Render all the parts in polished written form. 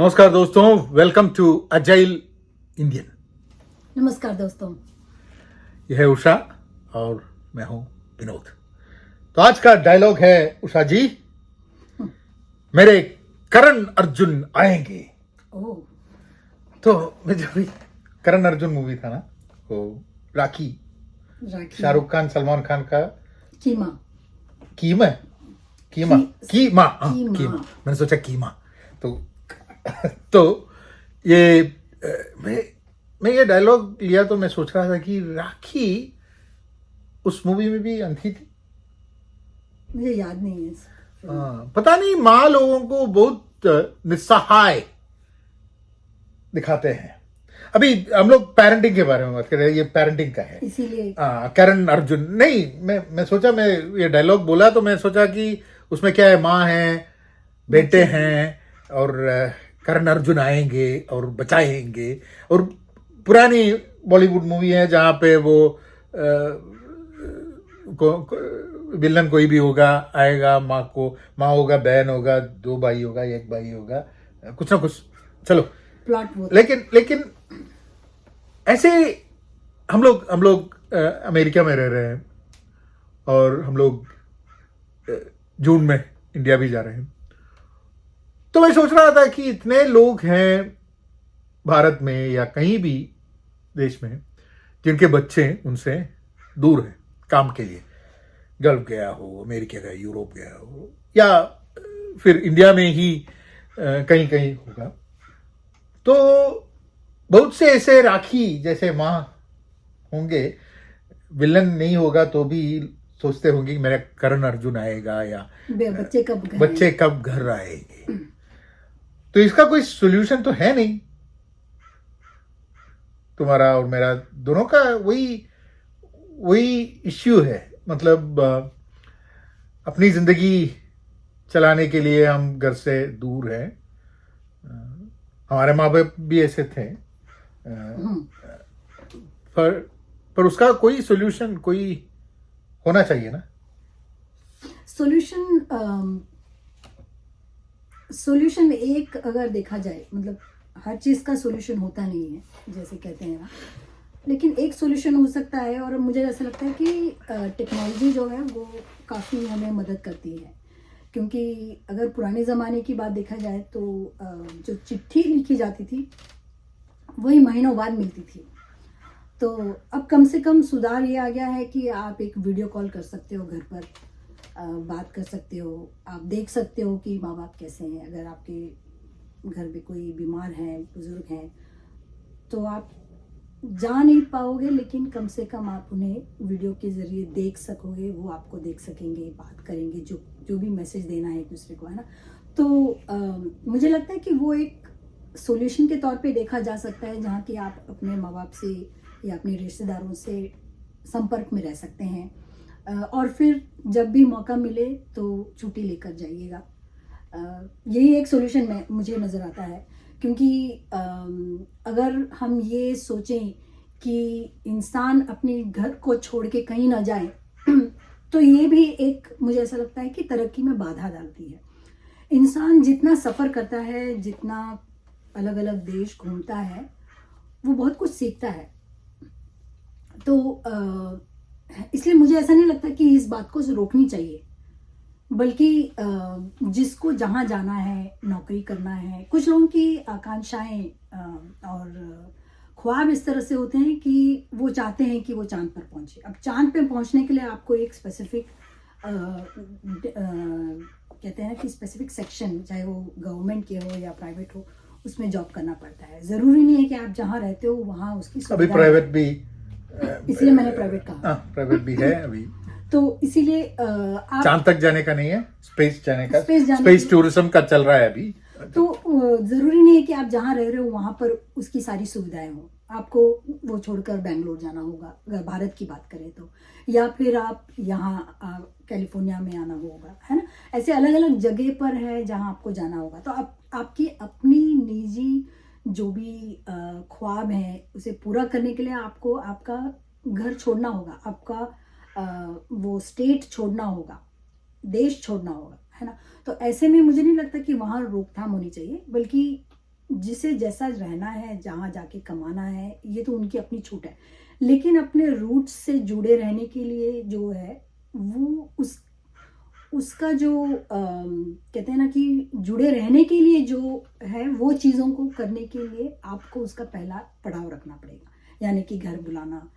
नमस्कार दोस्तों, welcome to agile Indian. नमस्कार दोस्तों। यह है उषा और मैं हूं विनोद। तो आज का डायलॉग है उषा जी, मेरे करण अर्जुन आएंगे। ओह, तो मैं जब भी करण अर्जुन मूवी था ना, वो राखी, राखी, शाहरुख खान सलमान खान का कीमा, कीमा कीमा कीमा हाँ, कीमा। कीमा। मैंने सोचा कीमा। तो ये मैं ये डायलॉग लिया तो मैं सोच रहा था कि राखी उस मूवी में भी अंधी थी। मुझे याद नहीं है। पता नहीं, माँ लोगों को बहुत निस्सहाय दिखाते हैं। अभी हम लोग पेरेंटिंग के बारे में बात कर रहे हैं, ये पेरेंटिंग का है इसीलिए करण अर्जुन नहीं। मैं सोचा, मैं ये डायलॉग बोला तो मैं सोचा कि उसमें क्या है, माँ है, बेटे हैं और करण अर्जुन आएंगे और बचाएंगे। और पुरानी बॉलीवुड मूवी है जहाँ पे वो विलन कोई भी होगा, आएगा, माँ होगा, बहन होगा, दो भाई होगा, एक भाई होगा, कुछ ना कुछ, चलो प्लॉट वो। लेकिन ऐसे हम लोग अमेरिका में रह रहे हैं और हम लोग जून में इंडिया भी जा रहे हैं। तो मैं सोच रहा था कि इतने लोग हैं भारत में या कहीं भी देश में जिनके बच्चे उनसे दूर हैं काम के लिए, गल्फ गया हो, अमेरिका गया, यूरोप गया हो, या फिर इंडिया में ही कहीं कहीं होगा। तो बहुत से ऐसे राखी जैसे माँ होंगे, विलन नहीं होगा तो भी सोचते होंगे कि मेरा करण अर्जुन आएगा या बच्चे कब घर आएंगे। तो इसका कोई सोल्यूशन तो है नहीं। तुम्हारा और मेरा दोनों का वही इश्यू है। मतलब अपनी जिंदगी चलाने के लिए हम घर से दूर हैं। हमारे माँ बाप भी ऐसे थे। पर उसका कोई सोल्यूशन कोई होना चाहिए ना। सोल्यूशन एक अगर देखा जाए, मतलब हर चीज का सोल्यूशन होता नहीं है जैसे कहते हैं ना, लेकिन एक सोल्यूशन हो सकता है। और मुझे ऐसा लगता है कि टेक्नोलॉजी जो है वो काफ़ी हमें मदद करती है। क्योंकि अगर पुराने ज़माने की बात देखा जाए तो जो चिट्ठी लिखी जाती थी वही महीनों बाद मिलती थी। तो अब कम से कम सुधार ये आ गया है कि आप एक वीडियो कॉल कर सकते हो, घर पर बात कर सकते हो, आप देख सकते हो कि माँ बाप कैसे हैं। अगर आपके घर में कोई बीमार है, बुजुर्ग हैं, तो आप जा नहीं पाओगे, लेकिन कम से कम आप उन्हें वीडियो के ज़रिए देख सकोगे, वो आपको देख सकेंगे, बात करेंगे, जो भी मैसेज देना है एक दूसरे को, है ना। तो मुझे लगता है कि वो एक सॉल्यूशन के तौर पे देखा जा सकता है, जहाँ कि आप अपने माँ बाप से या अपने रिश्तेदारों से संपर्क में रह सकते हैं। और फिर जब भी मौका मिले तो छुट्टी लेकर जाइएगा। यही एक सॉल्यूशन में मुझे नज़र आता है। क्योंकि अगर हम ये सोचें कि इंसान अपने घर को छोड़ के कहीं ना जाए तो ये भी एक, मुझे ऐसा लगता है कि तरक्की में बाधा डालती है। इंसान जितना सफ़र करता है, जितना अलग अलग देश घूमता है, वो बहुत कुछ सीखता है। तो इसलिए मुझे ऐसा नहीं लगता कि इस बात को रोकनी चाहिए, बल्कि जिसको जहाँ जाना है, नौकरी करना है, कुछ लोगों की आकांक्षाएं और ख्वाब इस तरह से होते हैं कि वो चाहते हैं कि वो चांद पर पहुँचे। अब चांद पे पहुँचने के लिए आपको एक स्पेसिफिक कहते हैं कि स्पेसिफिक सेक्शन, चाहे वो गवर्नमेंट के हो या प्राइवेट हो, उसमें जॉब करना पड़ता है। ज़रूरी नहीं है कि आप जहाँ रहते हो वहाँ उसकी अभी प्राइवेट भी, इसलिए मैंने प्राइवेट कहा। प्राइवेट भी है अभी। तो इसीलिए आप चांद तक जाने का नहीं है, स्पेस जाने का, स्पेस स्पेस टूरिज्म का चल रहा है अभी। तो ज़रूरी नहीं है कि आप जहाँ रह रहे हो वहाँ पर उसकी सारी सुविधाएं हो। आपको वो छोड़कर बेंगलोर जाना होगा, अगर भारत की बात करें तो, या फिर आप यहाँ कैलिफोर्निया में आना होगा, है ना। ऐसे अलग अलग जगह पर है जहाँ आपको जाना होगा। तो आपकी अपनी निजी जो भी ख्वाब है उसे पूरा करने के लिए आपको आपका घर छोड़ना होगा, आपका वो स्टेट छोड़ना होगा, देश छोड़ना होगा, है ना। तो ऐसे में मुझे नहीं लगता कि वहाँ रोकथाम होनी चाहिए, बल्कि जिसे जैसा रहना है, जहाँ जाके कमाना है, ये तो उनकी अपनी छूट है, लेकिन अपने रूट्स से जुड़े रहने के लिए जो है वो उसका जो कहते हैं ना कि जुड़े रहने के लिए जो है वो चीज़ों को करने के लिए आपको उसका पहला पड़ाव रखना पड़ेगा, यानी कि घर बुलाना,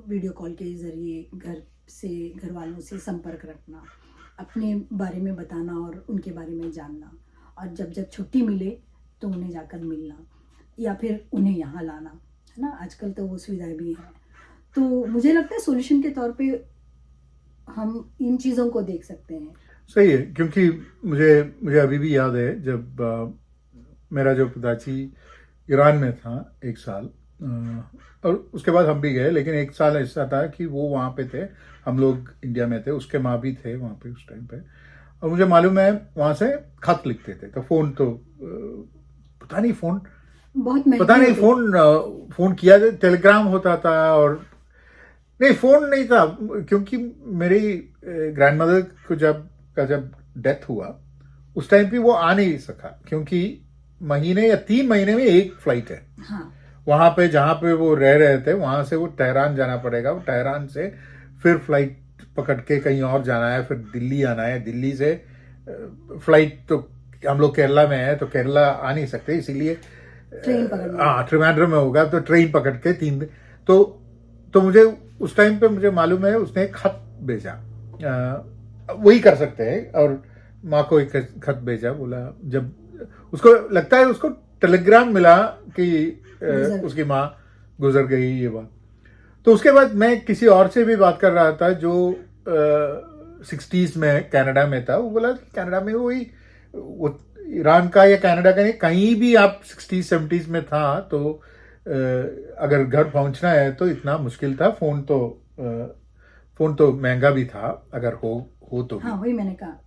वीडियो कॉल के ज़रिए घर वालों से संपर्क रखना, अपने बारे में बताना और उनके बारे में जानना, और जब जब छुट्टी मिले तो उन्हें जाकर मिलना या फिर उन्हें यहाँ लाना, है ना। आजकल तो वो सुविधाएं भी हैं। तो मुझे लगता है सॉल्यूशन के तौर पे हम इन चीज़ों को देख सकते हैं। सही है, क्योंकि मुझे अभी भी याद है जब मेरा जो पिताजी ईरान में था 1 साल, और उसके बाद हम भी गए, लेकिन 1 साल ऐसा था कि वो वहाँ पे थे, हम लोग इंडिया में थे, उसके माँ भी थे वहाँ पे उस टाइम पे, और मुझे मालूम है वहाँ से खत लिखते थे। तो फ़ोन तो पता नहीं फ़ोन बहुत महंगे पता नहीं होते फ़ोन किया, टेलीग्राम होता था, और नहीं फ़ोन नहीं था, क्योंकि मेरी ग्रैंडमदर को जब डेथ हुआ उस टाइम पे वो आ नहीं सका, क्योंकि महीने या 3 महीने में एक फ्लाइट है। हाँ, वहाँ पे जहाँ पे वो रह रहे थे वहाँ से वो तेहरान जाना पड़ेगा, वो तेहरान से फिर फ्लाइट पकड़ के कहीं और जाना है, फिर दिल्ली आना है, दिल्ली से फ्लाइट, तो हम लोग केरला में है तो केरला आ नहीं सकते, इसीलिए ट्रेन पकड़ना। हाँ ट्रिवेंड्रम में होगा, तो ट्रेन पकड़ के 3 दिन। तो मुझे उस टाइम पे मुझे मालूम है उसने एक खत भेजा, वही कर सकते हैं, और माँ को एक खत भेजा, बोला जब उसको लगता है उसको टेलीग्राम मिला कि उसकी माँ गुजर गई, ये बात। तो उसके बाद मैं किसी और से भी बात कर रहा था जो 60s में कनाडा में था, वो बोला कि कनाडा में वही वो ईरान का या कनाडा का नहीं, कहीं भी आप 60s 70s में था तो अगर घर पहुंचना है तो इतना मुश्किल था, फोन तो महंगा भी था अगर हो तो भी। हाँ, वही मैंने कहा।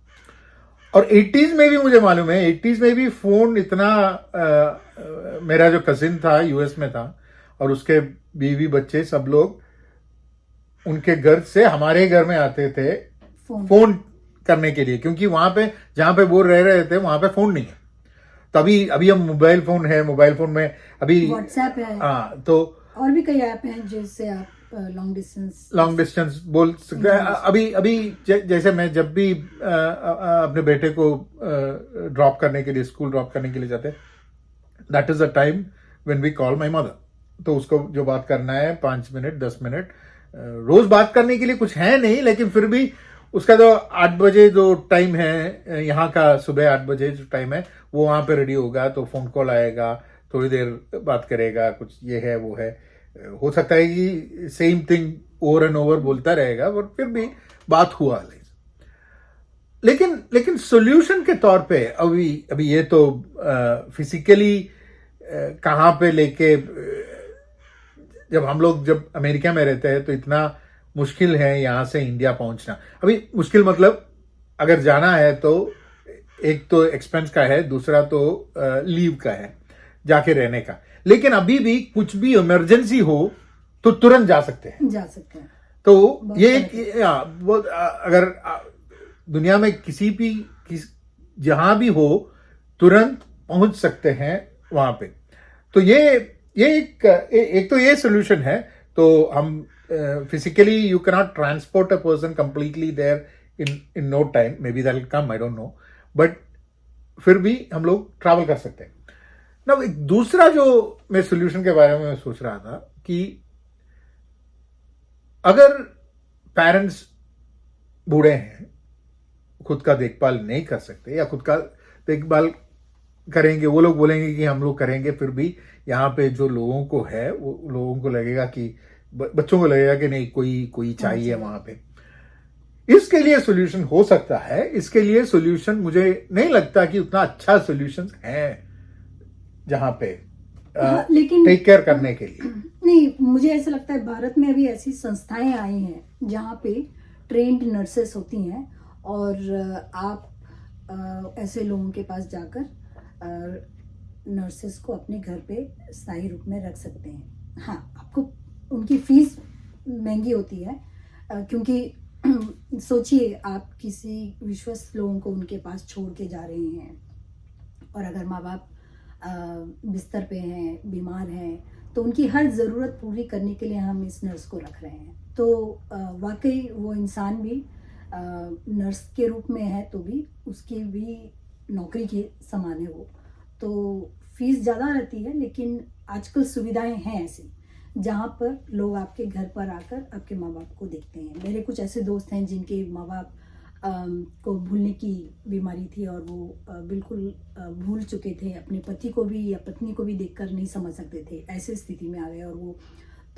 और 80s में भी मुझे मालूम है 80s में भी फोन इतना मेरा जो कजिन था यूएस में था, और उसके बीवी बच्चे सब लोग उनके घर से हमारे घर में आते थे फोन करने के लिए, क्योंकि वहां पे जहां पे वो रह रहे थे वहां पे फोन नहीं है। तभी अभी हम मोबाइल फोन में अभी व्हाट्सएप है, हाँ, तो और भी कई ऐप हैं जिससे आप लॉन्ग डिस्टेंस बोल सकते हैं। अभी जैसे मैं जब भी अपने बेटे को ड्रॉप करने के लिए, स्कूल ड्रॉप करने के लिए जाते, that is the time when we call my mother. तो उसको जो बात करना है 5 मिनट 10 मिनट, रोज बात करने के लिए कुछ है नहीं, लेकिन फिर भी उसका जो 8 बजे जो टाइम है यहाँ का, सुबह 8 बजे जो टाइम है, वो वहाँ पे रेडी होगा, तो फोन कॉल आएगा, थोड़ी देर बात करेगा, कुछ ये है वो है, हो सकता है कि same thing over and over बोलता रहेगा, और फिर भी बात हुआ। लेकिन सॉल्यूशन के तौर पे अभी ये तो फिजिकली कहाँ पे लेके, जब अमेरिका में रहते हैं तो इतना मुश्किल है यहाँ से इंडिया पहुंचना। अभी मुश्किल मतलब अगर जाना है तो एक तो एक्सपेंस का है, दूसरा तो लीव का है, जाके रहने का। लेकिन अभी भी कुछ भी इमरजेंसी हो तो तुरंत जा सकते हैं। तो ये अगर दुनिया में जहां भी हो तुरंत पहुंच सकते हैं वहां पे। तो ये एक तो ये सोल्यूशन है। तो हम physically you can not transport a person completely there in no time, may be that will come, I don't know, but फिर भी हम लोग ट्रैवल कर सकते हैं ना। एक दूसरा जो मैं सोल्यूशन के बारे में सोच रहा था कि अगर पेरेंट्स बूढ़े हैं, खुद का देखभाल नहीं कर सकते, या खुद का देखभाल करेंगे, वो लोग बोलेंगे कि हम लोग करेंगे, फिर भी यहाँ पे जो लोगों को है वो लोगों को लगेगा कि बच्चों को लगेगा कि नहीं, कोई चाहिए वहां पे। इसके लिए सोल्यूशन हो सकता है। इसके लिए सोल्यूशन मुझे नहीं लगता कि उतना अच्छा सोल्यूशन है जहां पे लेकिन टेक केयर करने के लिए। नहीं, मुझे ऐसा लगता है भारत में अभी ऐसी संस्थाएं आई हैं जहाँ पे ट्रेंड नर्सेस होती हैं, और आप ऐसे लोगों के पास जाकर नर्सेस को अपने घर पे स्थायी रूप में रख सकते हैं। हाँ, आपको उनकी फीस महंगी होती है, क्योंकि सोचिए आप किसी विश्वस्त लोगों को उनके पास छोड़ के जा रहे हैं, और अगर माँ बाप बिस्तर पे हैं, बीमार हैं, तो उनकी हर ज़रूरत पूरी करने के लिए हम इस नर्स को रख रहे हैं। तो वाकई वो इंसान भी नर्स के रूप में है, तो भी उसकी भी नौकरी के समान है वो। तो फीस ज़्यादा रहती है, लेकिन आजकल सुविधाएं हैं ऐसी जहाँ पर लोग आपके घर पर आकर आपके माँ बाप को देखते हैं। मेरे कुछ ऐसे दोस्त हैं जिनके माँ बाप को भूलने की बीमारी थी और वो बिल्कुल भूल चुके थे, अपने पति को भी या पत्नी को भी देखकर नहीं समझ सकते थे, ऐसे स्थिति में आ गए। और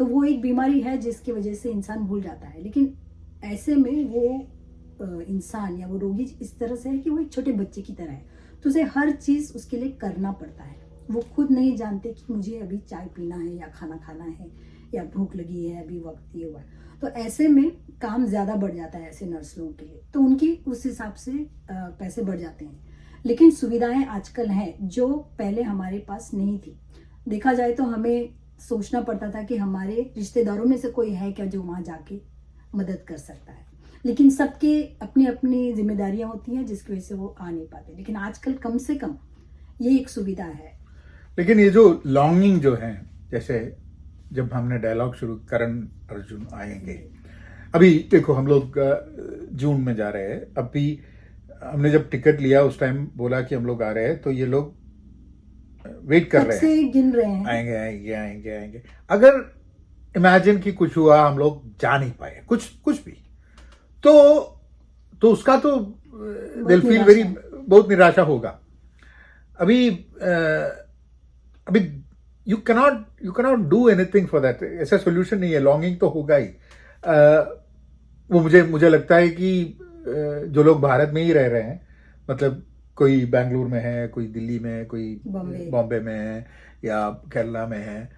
वो एक बीमारी है जिसकी वजह से इंसान भूल जाता है। लेकिन ऐसे में वो इंसान या वो रोगी इस तरह से है कि वो एक छोटे बच्चे की तरह है, तो उसे हर चीज़ उसके लिए करना पड़ता है। वो खुद नहीं जानते कि मुझे अभी चाय पीना है या खाना खाना है या भूख लगी है, अभी वक्त ये हुआ है। तो ऐसे में काम ज़्यादा बढ़ जाता है ऐसे नर्स लोगों के लिए, तो उनकी उस हिसाब से पैसे बढ़ जाते हैं। लेकिन सुविधाएं आजकल हैं जो पहले हमारे पास नहीं थी। देखा जाए तो हमें सोचना पड़ता था कि हमारे रिश्तेदारों में से कोई है क्या जो वहाँ जाके मदद कर सकता है, लेकिन सबके अपनी अपनी जिम्मेदारियां होती हैं जिसकी वजह से वो आ नहीं पाते। लेकिन आजकल कम से कम ये एक सुविधा है। लेकिन ये जो लॉन्गिंग जो है, जैसे जब हमने डायलॉग शुरू, करण अर्जुन आएंगे, अभी देखो हम लोग जून में जा रहे हैं। अभी हमने जब टिकट लिया उस टाइम बोला कि हम लोग आ रहे हैं, तो ये लोग वेट कर रहे हैं, गिन रहे हैं, आएंगे आएंगे आएंगे आएंगे। अगर इमेजिन कि कुछ हुआ, हम लोग जा नहीं पाए, कुछ भी, तो उसका तो दिल फील वेरी, बहुत निराशा होगा। अभी you cannot do anything for that. ऐसा सोल्यूशन नहीं है, लॉन्गिंग तो होगा ही। वो मुझे लगता है कि जो लोग भारत में ही रह रहे हैं, मतलब कोई बेंगलुरु में है, कोई दिल्ली में है, कोई बॉम्बे में है या केरला में है,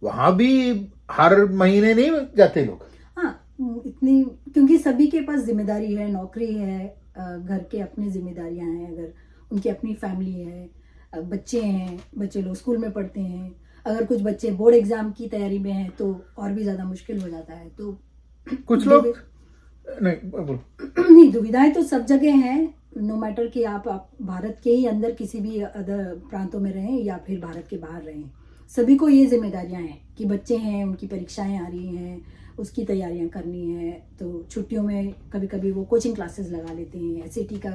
वहां भी हर महीने नहीं जाते लोग। हाँ, इतनी, क्योंकि सभी के पास जिम्मेदारी है, नौकरी है, घर के अपनी जिम्मेदारियां हैं, अगर उनकी अपनी फैमिली है, बच्चे हैं, बच्चे लोग स्कूल में पढ़ते हैं, अगर कुछ बच्चे बोर्ड एग्जाम की तैयारी में हैं तो और भी ज़्यादा मुश्किल हो जाता है। तो कुछ लोग नहीं, दुविधाएं तो सब जगह हैं, नो मैटर कि आप भारत के ही अंदर किसी भी अदर प्रांतों में रहें या फिर भारत के बाहर रहें, सभी को ये जिम्मेदारियां हैं कि बच्चे हैं, उनकी परीक्षाएं आ रही हैं, उसकी तैयारियां करनी है। तो छुट्टियों में कभी कभी वो कोचिंग क्लासेस लगा लेते हैं, SAT का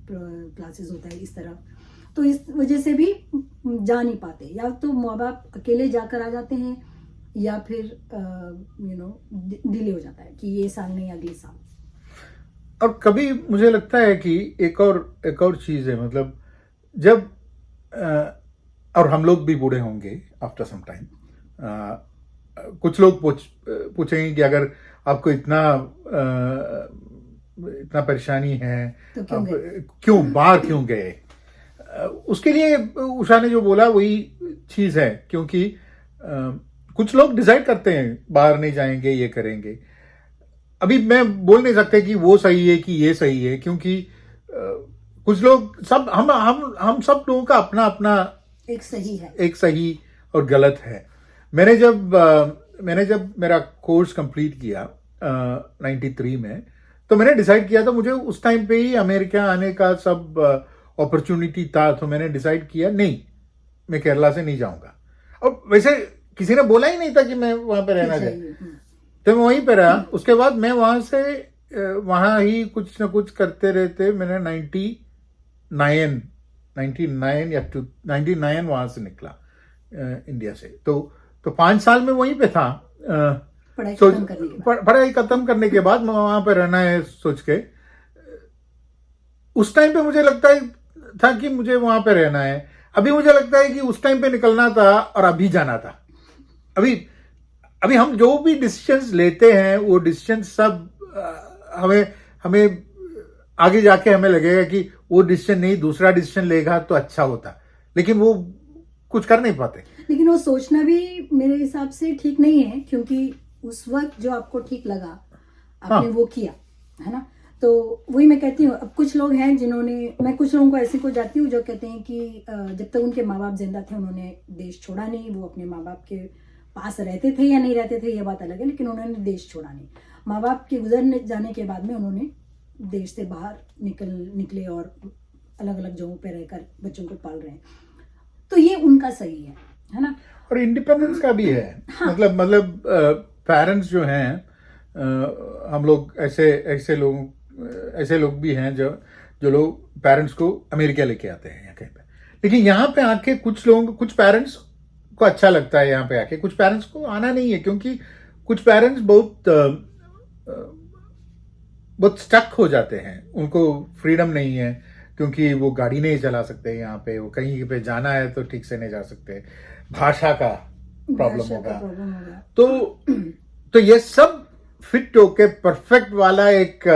क्लासेस होता है इस तरह, तो इस वजह से भी जा नहीं पाते, या तो माँ बाप अकेले जाकर आ जाते हैं या फिर डिले हो जाता है कि ये साल नहीं अगले साल। और कभी मुझे लगता है कि एक और चीज़ है, मतलब जब और हम लोग भी बूढ़े होंगे आफ्टर सम टाइम, कुछ लोग पूछेंगे कि अगर आपको इतना परेशानी है तो क्यों बाहर क्यों गए। उसके लिए उषा ने जो बोला वही चीज़ है, क्योंकि कुछ लोग डिसाइड करते हैं बाहर नहीं जाएंगे, ये करेंगे। अभी मैं बोल नहीं सकते कि वो सही है कि ये सही है, क्योंकि कुछ लोग, सब हम सब लोगों का अपना अपना एक सही और गलत है। मैंने जब मेरा कोर्स कंप्लीट किया 93 में, तो मैंने डिसाइड किया था, मुझे उस टाइम पे ही अमेरिका आने का सब अपॉर्चुनिटी था, तो मैंने डिसाइड किया नहीं, मैं केरला से नहीं जाऊंगा। और वैसे किसी ने बोला ही नहीं था कि मैं वहां पे रहना चाहिए, तो मैं वहीं पे रहा। उसके बाद मैं वहां ही कुछ ना कुछ करते रहते, मैंने 99 या 99 वहां से निकला इंडिया से। तो 5 साल में वहीं पे था, पढ़ाई खत्म करने के बाद मैं वहां पे रहना है सोच के। उस टाइम पे मुझे लगता था कि मुझे वहां पे रहना है। अभी मुझे लगता है कि उस टाइम पे निकलना था और अभी जाना था। अभी हम जो भी डिसीजंस लेते हैं, वो डिसीजंस सब हमें आगे जाके हमें लगेगा कि वो डिसीजन नहीं, दूसरा डिसीजन लेगा तो अच्छा होता, लेकिन वो कुछ कर नहीं पाते। लेकिन वो सोचना भी मेरे हिसाब से ठीक नहीं है, क्योंकि उस वक्त जो आपको ठीक लगा आपने वो किया, है ना। तो वही मैं कहती हूँ, अब कुछ लोग हैं मैं कुछ लोगों को ऐसे को जाती हूँ जो कहते हैं कि जब तक उनके माँ बाप जिंदा थे उन्होंने देश छोड़ा नहीं। वो अपने माँ बाप के पास रहते थे या नहीं रहते थे ये बात अलग है, लेकिन उन्होंने देश छोड़ा नहीं। माँ बाप के गुजरने जाने के बाद में उन्होंने देश से बाहर निकले और अलग अलग जगहों पर रहकर बच्चों को पाल रहे हैं। तो ये उनका सही है ना। और इंडिपेंडेंस का भी है। हाँ। मतलब पेरेंट्स जो हैं, हम लोग ऐसे लोग भी हैं जो लोग पेरेंट्स को अमेरिका लेके आते हैं या कहीं पे, लेकिन यहाँ पे आके कुछ पेरेंट्स को अच्छा लगता है यहाँ पे आके, कुछ पेरेंट्स को आना नहीं है, क्योंकि कुछ पेरेंट्स बहुत स्टक हो जाते हैं, उनको फ्रीडम नहीं है, क्योंकि वो गाड़ी नहीं चला सकते यहाँ पे, वो कहीं पे जाना है तो ठीक से नहीं जा सकते, भाषा का प्रॉब्लम होगा। तो ये सब फिट होके परफेक्ट वाला एक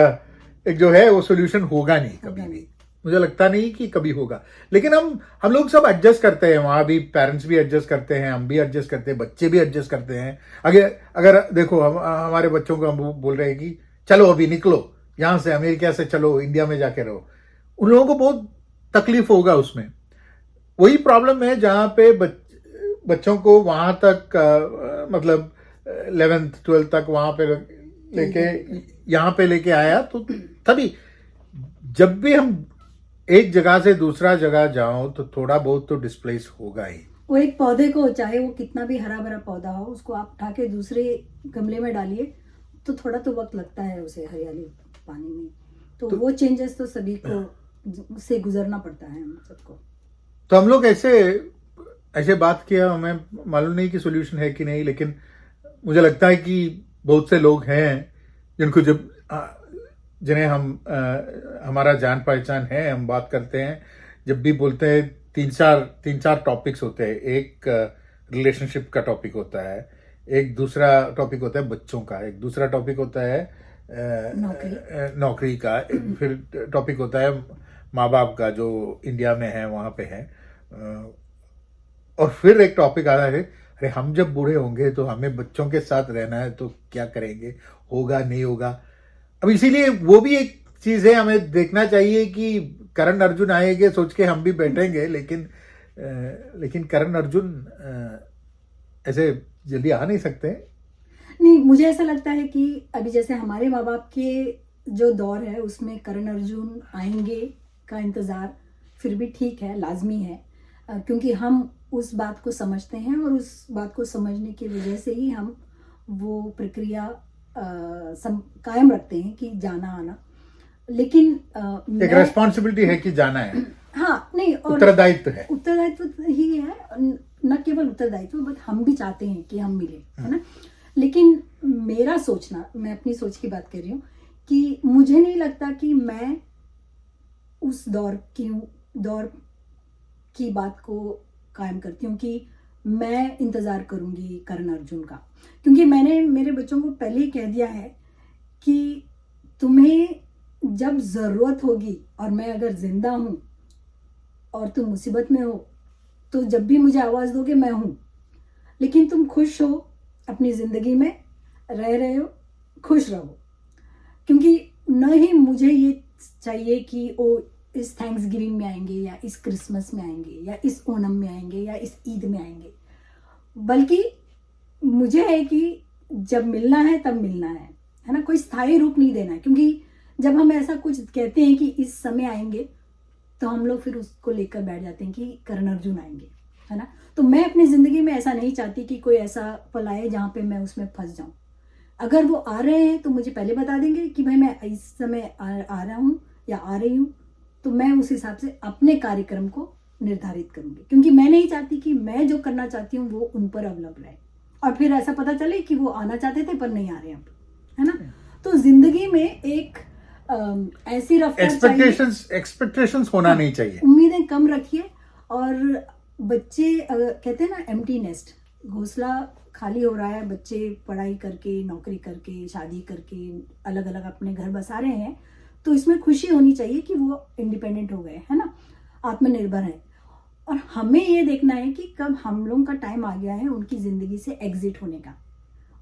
जो है वो सोल्यूशन होगा नहीं कभी भी, मुझे लगता नहीं कि कभी होगा। लेकिन हम लोग सब एडजस्ट करते हैं, वहां भी पेरेंट्स भी एडजस्ट करते हैं, हम भी एडजस्ट करते हैं, बच्चे भी एडजस्ट करते हैं। अगर देखो हमारे बच्चों को हम बोल रहे हैं कि चलो अभी निकलो यहां से, अमेरिका से चलो इंडिया में जाके रहो, उन लोगों को बहुत तकलीफ होगा उसमें। वही प्रॉब्लम है जहां पे बच्चों को वहां तक मतलब 11th 12th तक वहां पे यहाँ पे लेके आया, तो तभी जब भी हम एक जगह से दूसरा जगह जाओ तो थोड़ा बहुत तो डिस्प्लेस होगा ही। वो एक पौधे को, चाहे वो कितना भी हरा भरा पौधा हो, उसको आप उठा के दूसरे गमले में डालिए तो थोड़ा तो वक्त लगता है उसे हरियाली पानी में, तो वो चेंजेस तो सभी को से गुजरना पड़ता है हम सबको। तो हम लोग ऐसे बात किया, हमें मालूम नहीं कि सोल्यूशन है कि नहीं, लेकिन मुझे लगता है कि बहुत से लोग हैं जिन्हें हमारा जान पहचान है, हम बात करते हैं, जब भी बोलते हैं तीन चार टॉपिक्स होते हैं। एक रिलेशनशिप का टॉपिक होता है, एक दूसरा टॉपिक होता है बच्चों का, एक दूसरा टॉपिक होता है नौकरी का, फिर टॉपिक होता है माँ बाप का जो इंडिया में है वहाँ पे है, और फिर एक टॉपिक आता है अरे हम जब बूढ़े होंगे तो हमें बच्चों के साथ रहना है तो क्या करेंगे, होगा नहीं होगा। अब इसीलिए वो भी एक चीज है, हमें देखना चाहिए कि करण अर्जुन आएंगे सोच के हम भी बैठेंगे, लेकिन करण अर्जुन ऐसे जल्दी आ नहीं सकते। नहीं, मुझे ऐसा लगता है कि अभी जैसे हमारे माँ बाप के जो दौर है उसमें करण अर्जुन आएंगे का इंतजार फिर भी ठीक है, लाजमी है, क्योंकि हम उस बात को समझते हैं और उस बात को समझने की वजह से ही हम वो प्रक्रिया कायम रखते हैं कि जाना आना। लेकिन एक रेस्पॉन्सिबिलिटी है कि जाना है। हाँ, नहीं, और उत्तरदायित्व है, उत्तरदायित्व ही है, न केवल उत्तरदायित्व बट हम भी चाहते हैं कि हम मिले, है ना। लेकिन मेरा सोचना, मैं अपनी सोच की बात कर रही हूँ कि मुझे नहीं लगता कि मैं उस दौर की बात को कायम करती हूँ कि मैं इंतजार करूंगी करण अर्जुन का, क्योंकि मैंने मेरे बच्चों को पहले ही कह दिया है कि तुम्हें जब जरूरत होगी और मैं अगर जिंदा हूं और तुम मुसीबत में हो तो जब भी मुझे आवाज दोगे मैं हूं, लेकिन तुम खुश हो अपनी जिंदगी में, रह रहे हो, खुश रहो, क्योंकि न ही मुझे ये चाहिए कि वो इस थैंक्स गिविंग में आएंगे या इस क्रिसमस में आएंगे या इस ओणम में आएंगे या इस ईद में आएंगे, बल्कि मुझे है कि जब मिलना है तब मिलना है ना, कोई स्थायी रूप नहीं देना है, क्योंकि जब हम ऐसा कुछ कहते हैं कि इस समय आएंगे तो हम लोग फिर उसको लेकर बैठ जाते हैं कि करण अर्जुन आएंगे, है ना। तो मैं अपनी जिंदगी में ऐसा नहीं चाहती कि कोई ऐसा पल आए जहाँ पे मैं उसमें फंस जाऊं। अगर वो आ रहे हैं तो मुझे पहले बता देंगे कि भाई मैं इस समय आ रहा हूँ या आ रही हूँ, तो मैं उस हिसाब से अपने कार्यक्रम को निर्धारित करूंगी, क्योंकि मैं नहीं चाहती कि मैं जो करना चाहती हूँ वो उन पर अवलंबन रहे और फिर ऐसा पता चले कि वो आना चाहते थे पर नहीं आ रहे अब, है ना। तो जिंदगी में एक ऐसी रफ्तार एक्सपेक्टेशंस होना नहीं चाहिए, उम्मीदें कम रखिए। और बच्चे कहते हैं ना एम्प्टी नेस्ट, घोंसला खाली हो रहा है, बच्चे पढ़ाई करके, नौकरी करके, शादी करके अलग अलग अपने घर बसा रहे हैं, तो इसमें खुशी होनी चाहिए कि वो इंडिपेंडेंट हो गए, है ना, आत्मनिर्भर है। और हमें ये देखना है कि कब हम लोगों का टाइम आ गया है उनकी जिंदगी से एग्जिट होने का,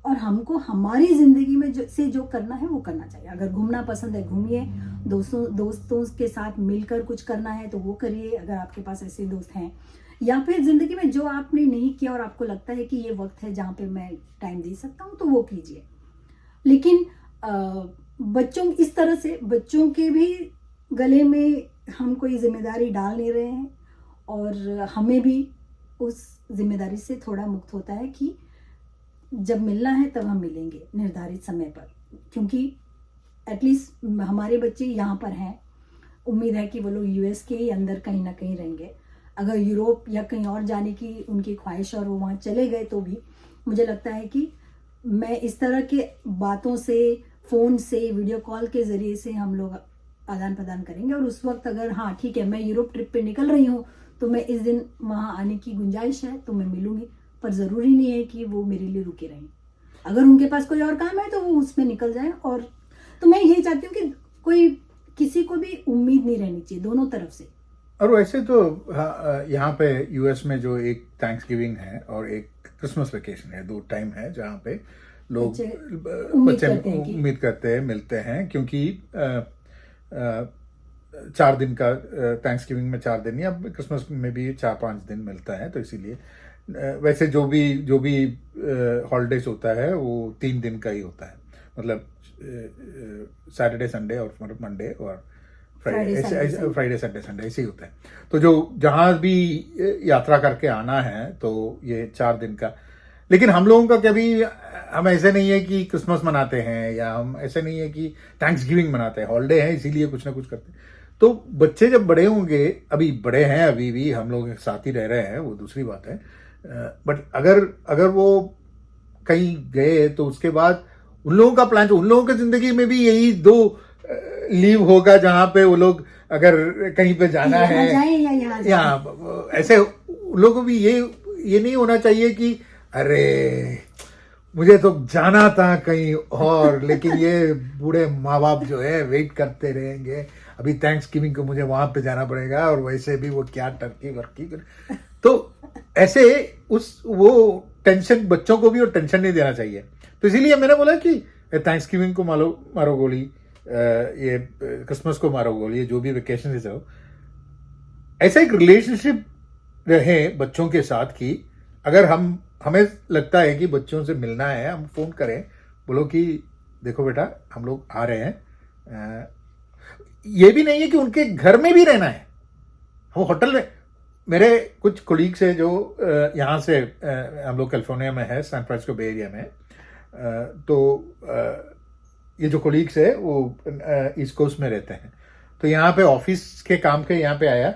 और हमको हमारी जिंदगी में जो करना है वो करना चाहिए। अगर घूमना पसंद है घूमिए, दोस्तों के साथ मिलकर कुछ करना है तो वो करिए, अगर आपके पास ऐसे दोस्त हैं, या फिर जिंदगी में जो आपने नहीं किया और आपको लगता है कि ये वक्त है जहाँ पे मैं टाइम दे सकता हूँ तो वो कीजिए। लेकिन बच्चों इस तरह से बच्चों के भी गले में हम कोई जिम्मेदारी डाल नहीं रहे हैं और हमें भी उस जिम्मेदारी से थोड़ा मुक्त होता है कि जब मिलना है तब हम मिलेंगे निर्धारित समय पर, क्योंकि एटलीस्ट हमारे बच्चे यहाँ पर हैं, उम्मीद है कि वो लोग यूएस के ही अंदर कहीं ना कहीं रहेंगे। अगर यूरोप या कहीं और जाने की उनकी ख्वाहिश और वो वहाँ चले गए तो भी मुझे लगता है कि मैं इस तरह के बातों से, फ़ोन से, वीडियो कॉल के ज़रिए से हम लोग आदान प्रदान करेंगे। और उस वक्त अगर हाँ ठीक है मैं यूरोप ट्रिप पे निकल रही हूँ तो मैं इस दिन वहाँ आने की गुंजाइश है तो मैं मिलूंगी, पर ज़रूरी नहीं है कि वो मेरे लिए रुके रहें। अगर उनके पास कोई और काम है तो वो उसमें निकल जाए। और तो मैं यही चाहती हूँ कि कोई किसी को भी उम्मीद नहीं रहनी चाहिए दोनों तरफ से। और वैसे तो यहाँ पे यूएस में जो एक थैंक्सगिविंग है और एक क्रिसमस वेकेशन है, 2 टाइम है जहाँ पे लोग बच्चे उम्मीद करते हैं मिलते हैं, क्योंकि 4 दिन का थैंक्सगिविंग में 4 दिन या क्रिसमस में भी 4-5 दिन मिलता है, तो इसीलिए वैसे जो भी हॉलीडेज होता है वो 3 दिन का ही होता है, मतलब सैटरडे संडे और मंडे और फ्राइडे सैटरडे संडे ऐसे ही होता है। तो जो जहाँ भी यात्रा करके आना है तो ये 4 दिन का। लेकिन हम लोगों का कभी, हम ऐसे नहीं है कि क्रिसमस मनाते हैं या हम ऐसे नहीं है कि थैंक्सगिविंग मनाते हैं, हॉलीडे है इसीलिए कुछ ना कुछ करते हैं। तो बच्चे जब बड़े होंगे, अभी बड़े हैं, अभी भी हम लोग साथ ही रह रहे हैं, वो दूसरी बात है, बट अगर वो कहीं गए तो उसके बाद उन लोगों का प्लान, उन लोगों की जिंदगी में भी यही 2 लीव होगा जहां पे वो लोग अगर कहीं पे जाना है या ऐसे, उन लोगों को भी ये नहीं होना चाहिए कि अरे मुझे तो जाना था कहीं और, लेकिन ये बूढ़े माँ बाप जो है वेट करते रहेंगे, अभी थैंक्सगिविंग को मुझे वहां पे जाना पड़ेगा और वैसे भी वो क्या टर्की वर्की। तो ऐसे वो टेंशन बच्चों को भी और टेंशन नहीं देना चाहिए। तो इसीलिए मैंने बोला कि थैंक्सगिविंग को मारो गोली, ये क्रिसमस को मारो गोली, जो भी वेकेशन से हो, ऐसा एक रिलेशनशिप रहे बच्चों के साथ कि अगर हमें लगता है कि बच्चों से मिलना है, हम फोन करें, बोलो कि देखो बेटा हम लोग आ रहे हैं। ये भी नहीं है कि उनके घर में भी रहना है, हम होटल में, मेरे कुछ कोलीग्स है जो यहाँ से, हम लोग कैलिफोर्निया में है, सैन फ्रांसिस्को बे एरिया में, तो ये जो कोलीग्स है वो ईस्ट कोस्ट में रहते हैं, तो यहाँ पे ऑफिस के काम के यहाँ पे आया,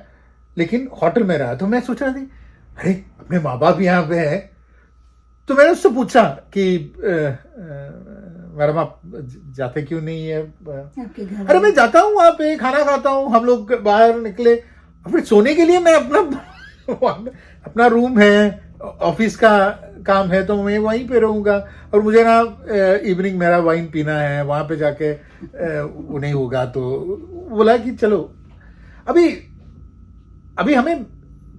लेकिन होटल में रहा। तो मैं सोच रहा थी अरे अपने माँ बाप यहाँ पे है, तो मैंने उससे पूछा कि मैडम आप जाते क्यों नहीं है? अरे मैं जाता हूँ, वहाँ पे खाना खाता हूँ, हम लोग बाहर निकले, फिर सोने के लिए मैं अपना रूम है, ऑफिस का काम है तो मैं वहीं पे रहूंगा, और मुझे ना इवनिंग मेरा वाइन पीना है, वहां पे जाके वो नहीं होगा। तो बोला कि चलो अभी हमें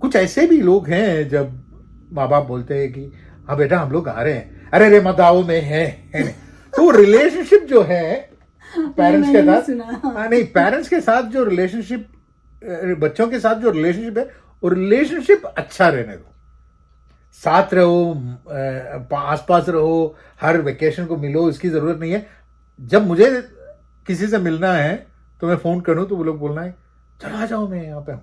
कुछ ऐसे भी लोग हैं जब माँ बाप बोलते हैं कि हाँ बेटा हम लोग आ रहे हैं, अरे मत आओ में है तो रिलेशनशिप जो है पेरेंट्स के साथ, नहीं पेरेंट्स के साथ जो रिलेशनशिप, बच्चों के साथ जो रिलेशनशिप है, वो रिलेशनशिप अच्छा रहने दो, साथ रहो, आसपास रहो, हर वेकेशन को मिलो, इसकी जरूरत नहीं है। जब मुझे किसी से मिलना है तो मैं फोन करूं तो वो लोग बोलना है चला जाओ मैं यहाँ पे हूँ,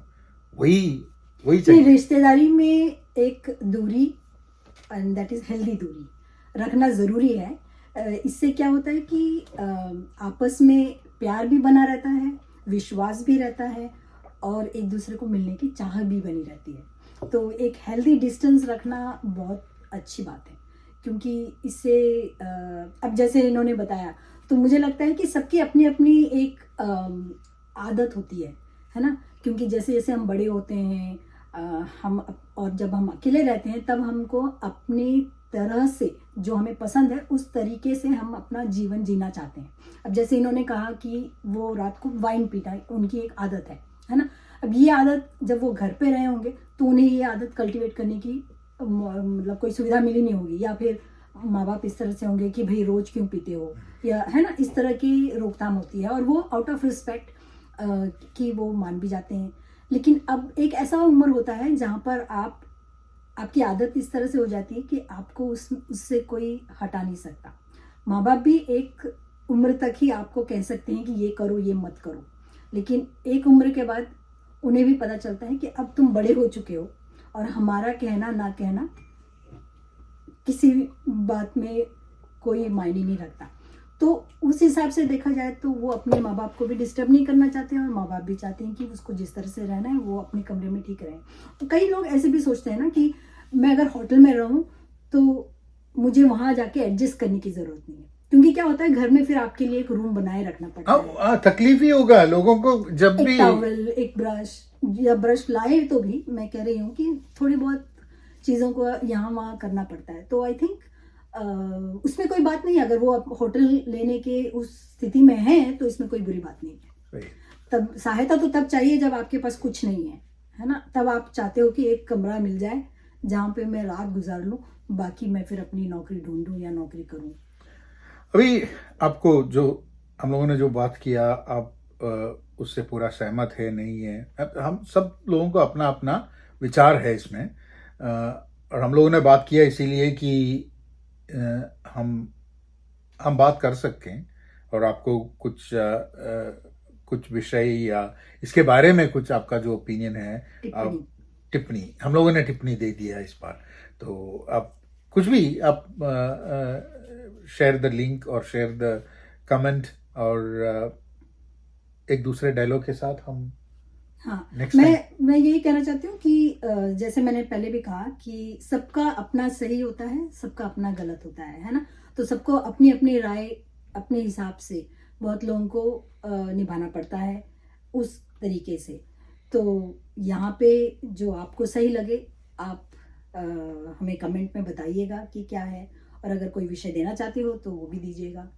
वही चाहिए। रिश्तेदारी में एक दूरी, एंड दैट इज हेल्दी दूरी रखना जरूरी है। इससे क्या होता है कि आपस में प्यार भी बना रहता है, विश्वास भी रहता है, और एक दूसरे को मिलने की चाह भी बनी रहती है। तो एक हेल्दी डिस्टेंस रखना बहुत अच्छी बात है, क्योंकि इससे अब जैसे इन्होंने बताया तो मुझे लगता है कि सबकी अपनी अपनी एक आदत होती है ना, क्योंकि जैसे जैसे हम बड़े होते हैं हम, और जब हम अकेले रहते हैं तब हमको अपनी तरह से जो हमें पसंद है उस तरीके से हम अपना जीवन जीना चाहते हैं। अब जैसे इन्होंने कहा कि वो रात को वाइन पीता है, उनकी एक आदत है ना। अब ये आदत जब वो घर पे रहे होंगे तो उन्हें ये आदत कल्टीवेट करने की मतलब कोई सुविधा मिली नहीं होगी, या फिर माँ बाप इस तरह से होंगे कि भाई रोज क्यों पीते हो, या है ना, इस तरह की रोकथाम होती है, और वो आउट ऑफ रिस्पेक्ट कि वो मान भी जाते हैं। लेकिन अब एक ऐसा उम्र होता है जहाँ पर आपकी आदत इस तरह से हो जाती है कि आपको उससे कोई हटा नहीं सकता। माँ बाप भी एक उम्र तक ही आपको कह सकते हैं कि ये करो ये मत करो, लेकिन एक उम्र के बाद उन्हें भी पता चलता है कि अब तुम बड़े हो चुके हो और हमारा कहना ना कहना किसी बात में कोई मायने नहीं रखता। तो उस हिसाब से देखा जाए तो वो अपने माँ बाप को भी डिस्टर्ब नहीं करना चाहते हैं और माँ बाप भी चाहते हैं कि उसको जिस तरह से रहना है वो अपने कमरे में ठीक रहे। तो कई लोग ऐसे भी सोचते हैं ना कि मैं अगर होटल में रहूं तो मुझे वहां जाके एडजस्ट करने की जरूरत नहीं है, क्योंकि क्या होता है घर में फिर आपके लिए एक रूम बनाए रखना पड़ता है। तकलीफ ही होगा लोगों को जब एक भी टॉवल, एक ब्रश, या ब्रश लाए तो भी मैं कह रही हूँ कि थोड़ी बहुत चीज़ों को यहाँ वहाँ करना पड़ता है। तो आई थिंक उसमें कोई बात नहीं, अगर वो होटल लेने के उस स्थिति में है तो इसमें कोई बुरी बात नहीं है। तब सहायता तो तब चाहिए जब आपके पास कुछ नहीं है ना, तब आप चाहते हो कि एक कमरा मिल जाए जहाँ पे मैं रात गुजार लूँ, बाकी मैं फिर अपनी नौकरी ढूंढूं या नौकरी करूँ। अभी आपको जो हम लोगों ने जो बात किया, आप उससे पूरा सहमत है नहीं है? हम सब लोगों को अपना अपना विचार है इसमें, और हम लोगों ने बात किया इसीलिए कि हम बात कर सकें और आपको कुछ विषय या इसके बारे में कुछ आपका जो ओपिनियन है, आप टिप्पणी, हम लोगों ने टिप्पणी दे दिया इस बार। तो आप कुछ भी आप शेयर द लिंक और शेयर द कमेंट, और एक दूसरे डायलॉग के साथ हम मैं यही कहना चाहती हूँ कि जैसे मैंने पहले भी कहा कि सबका अपना सही होता है, सबका अपना गलत होता है ना। तो सबको अपनी अपनी राय अपने हिसाब से बहुत लोगों को निभाना पड़ता है उस तरीके से। तो यहाँ पे जो आपको सही लगे आप हमें कमेंट में बताइएगा कि क्या है, और अगर कोई विषय देना चाहते हो तो वो भी दीजिएगा।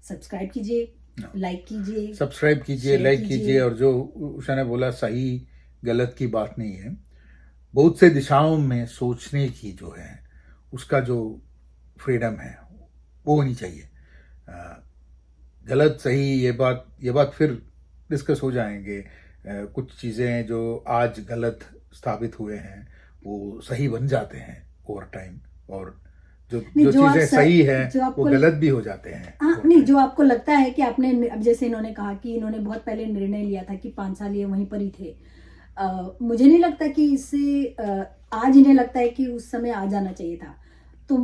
सब्सक्राइब कीजिए, लाइक कीजिए, सब्सक्राइब कीजिए, लाइक कीजिए। और जो उषा ने बोला सही गलत की बात नहीं है, बहुत से दिशाओं में सोचने की जो है उसका जो फ्रीडम है वो होनी चाहिए। गलत सही ये बात फिर डिस्कस हो जाएंगे। कुछ चीज़ें जो आज गलत साबित हुए हैं वो सही बन जाते हैं ओवर टाइम, और जो चीजें सही है वो गलत भी हो जाते हैं। हाँ, नहीं, जो आपको लगता है कि आपने, अब जैसे इन्होंने कहा कि इन्होंने बहुत पहले निर्णय लिया था कि 5 साल ये वहीं पर ही थे, मुझे नहीं लगता कि इससे आज इन्हें लगता है कि उस समय आ जाना चाहिए था। तो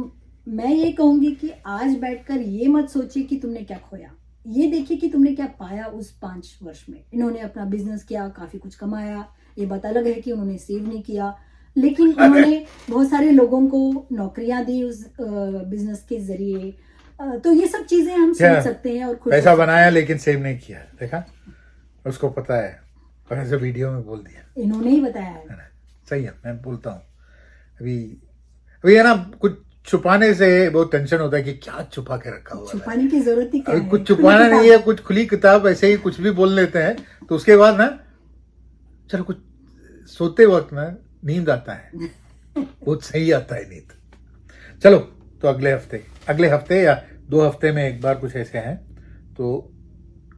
मैं ये कहूंगी कि आज बैठकर ये मत सोचिए कि तुमने क्या खोया, ये देखिए कि तुमने क्या पाया उस 5 वर्ष में। इन्होंने अपना बिजनेस किया, काफी कुछ कमाया, ये बात अलग है कि उन्होंने सेव नहीं किया, लेकिन उन्होंने बहुत सारे लोगों को नौकरियां दी उस बिजनेस के जरिए। तो ये सब चीजें हम सोच सकते हैं और खुश पैसा बनाया लेकिन सेव नहीं किया, देखा, उसको पता है, और ऐसे वीडियो में बोल दिया, इन्होंने ही बताया है। सही है, मैं बोलता हूँ अभी है ना, कुछ छुपाने से बहुत टेंशन होता है कि क्या छुपा के रखा हुआ है। छुपाने की जरूरत ही क्या है? कुछ छुपाना नहीं है, कुछ खुली किताब, ऐसे ही कुछ भी बोल लेते हैं। तो उसके बाद ना चलो कुछ सोते वक्त ना नींद आता है, बहुत सही आता है नींद। चलो, तो अगले हफ्ते या 2 हफ्ते में एक बार कुछ ऐसे हैं, तो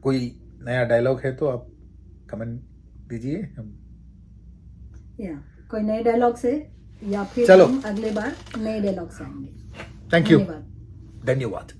कोई नया डायलॉग है तो आप कमेंट दीजिए, हम या कोई नए डायलॉग से या फिर चलो हम अगले बार नए डायलॉग से आएंगे। थैंक यू, धन्यवाद।